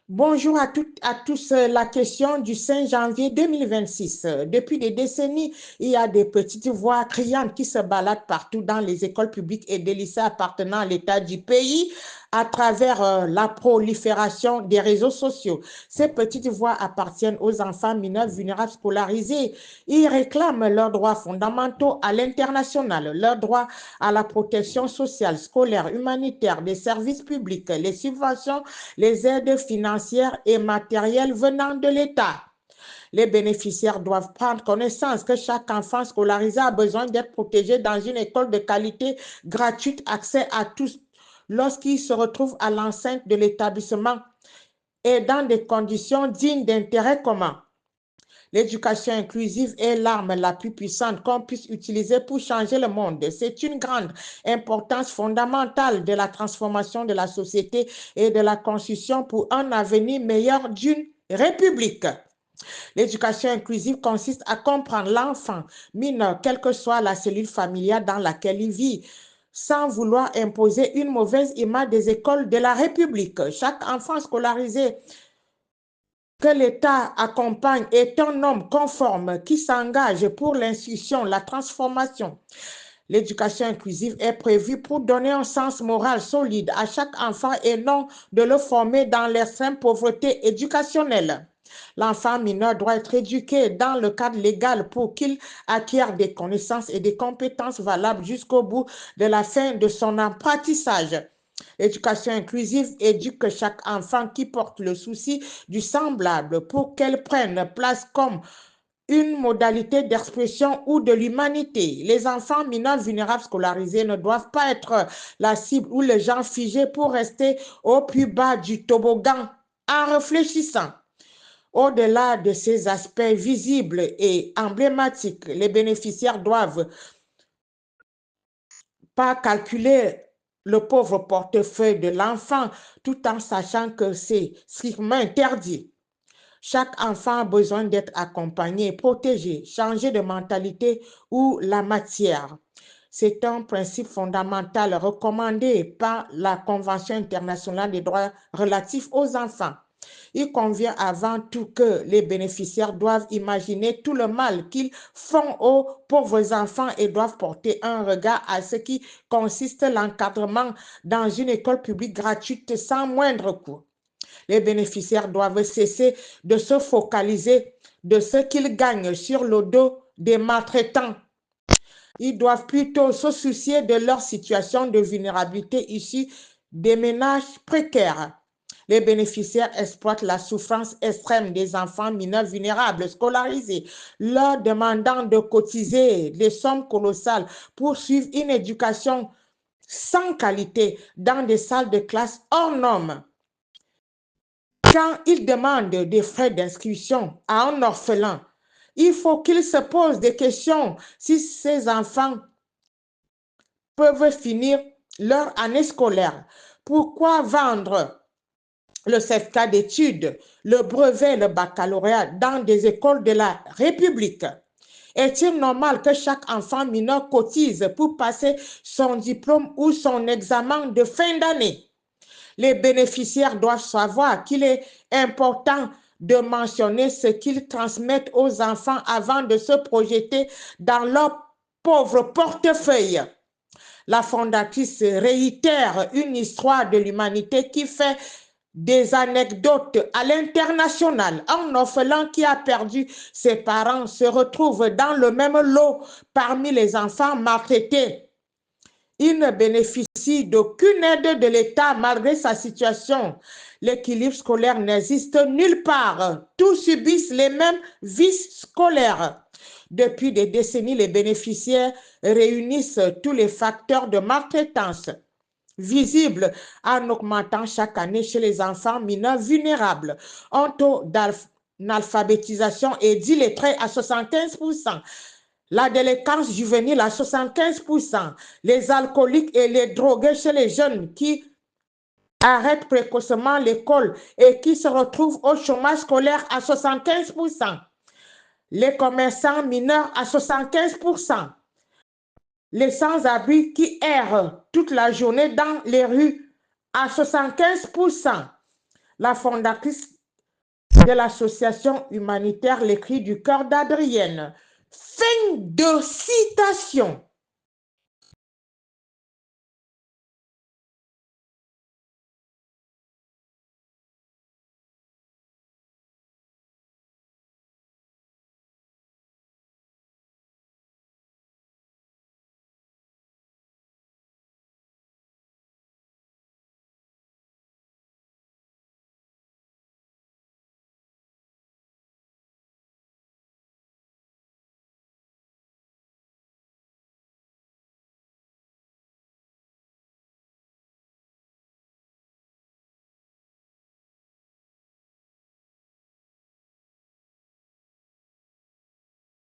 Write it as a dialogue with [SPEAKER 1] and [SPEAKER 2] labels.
[SPEAKER 1] Bonjour à tous. La question du 5 janvier 2026. Depuis des décennies, il y a des petites voix criantes qui se baladent partout dans les écoles publiques et des lycées appartenant à l'État du pays à travers la prolifération des réseaux sociaux. Ces petites voix appartiennent aux enfants mineurs vulnérables scolarisés. Ils réclament leurs droits fondamentaux à l'international, leurs droits à la protection sociale, scolaire, humanitaire, des services publics, les subventions, les aides financières et matérielles venant de l'État. Les bénéficiaires doivent prendre connaissance que chaque enfant scolarisé a besoin d'être protégé dans une école de qualité gratuite, accès à tous lorsqu'il se retrouve à l'enceinte de l'établissement et dans des conditions dignes d'intérêt commun. L'éducation inclusive est l'arme la plus puissante qu'on puisse utiliser pour changer le monde. C'est une grande importance fondamentale de la transformation de la société et de la construction pour un avenir meilleur d'une république. L'éducation inclusive consiste à comprendre l'enfant mineur, quelle que soit la cellule familiale dans laquelle il vit, sans vouloir imposer une mauvaise image des écoles de la République. Chaque enfant scolarisé que l'État accompagne est un homme conforme qui s'engage pour l'instruction, la transformation. L'éducation inclusive est prévue pour donner un sens moral solide à chaque enfant et non de le former dans l'extrême pauvreté éducationnelle. L'enfant mineur doit être éduqué dans le cadre légal pour qu'il acquiert des connaissances et des compétences valables jusqu'au bout de la fin de son apprentissage. L'éducation inclusive éduque chaque enfant qui porte le souci du semblable pour qu'elle prenne place comme une modalité d'expression ou de l'humanité. Les enfants mineurs vulnérables scolarisés ne doivent pas être la cible ou les gens figés pour rester au plus bas du toboggan en réfléchissant. Au-delà de ces aspects visibles et emblématiques, les bénéficiaires doivent pas calculer le pauvre portefeuille de l'enfant tout en sachant que c'est strictement interdit. Chaque enfant a besoin d'être accompagné, protégé, changer de mentalité ou la matière. C'est un principe fondamental recommandé par la Convention internationale des droits relatifs aux enfants. Il convient avant tout que les bénéficiaires doivent imaginer tout le mal qu'ils font aux pauvres enfants et doivent porter un regard à ce qui consiste l'encadrement dans une école publique gratuite sans moindre coût. Les bénéficiaires doivent cesser de se focaliser de ce qu'ils gagnent sur le dos des maltraitants. Ils doivent plutôt se soucier de leur situation de vulnérabilité issue des ménages précaires. Les bénéficiaires exploitent la souffrance extrême des enfants mineurs vulnérables scolarisés, leur demandant de cotiser des sommes colossales pour suivre une éducation sans qualité dans des salles de classe hors normes. Quand ils demandent des frais d'inscription à un orphelin, il faut qu'il se pose des questions si ces enfants peuvent finir leur année scolaire. Pourquoi vendre le certificat d'études, le brevet, le baccalauréat dans des écoles de la République? Est-il normal que chaque enfant mineur cotise pour passer son diplôme ou son examen de fin d'année? Les bénéficiaires doivent savoir qu'il est important de mentionner ce qu'ils transmettent aux enfants avant de se projeter dans leur pauvre portefeuille. La fondatrice réitère une histoire de l'humanité qui fait des anecdotes à l'international. Un orphelin qui a perdu ses parents se retrouve dans le même lot parmi les enfants maltraités. Il ne bénéficie d'aucune aide de l'État malgré sa situation. L'équilibre scolaire n'existe nulle part. Tous subissent les mêmes vices scolaires. Depuis des décennies, les bénéficiaires réunissent tous les facteurs de maltraitance visibles en augmentant chaque année chez les enfants mineurs vulnérables. Un taux d'alphabétisation est d'illettrés à 75%. La délinquance juvénile à 75%, les alcooliques et les drogués chez les jeunes qui arrêtent précocement l'école et qui se retrouvent au chômage scolaire à 75%, les commerçants mineurs à 75%, les sans-abri qui errent toute la journée dans les rues à 75%, la fondatrice de l'association humanitaire Les Cris du cœur d'Adrienne. Fin de citation.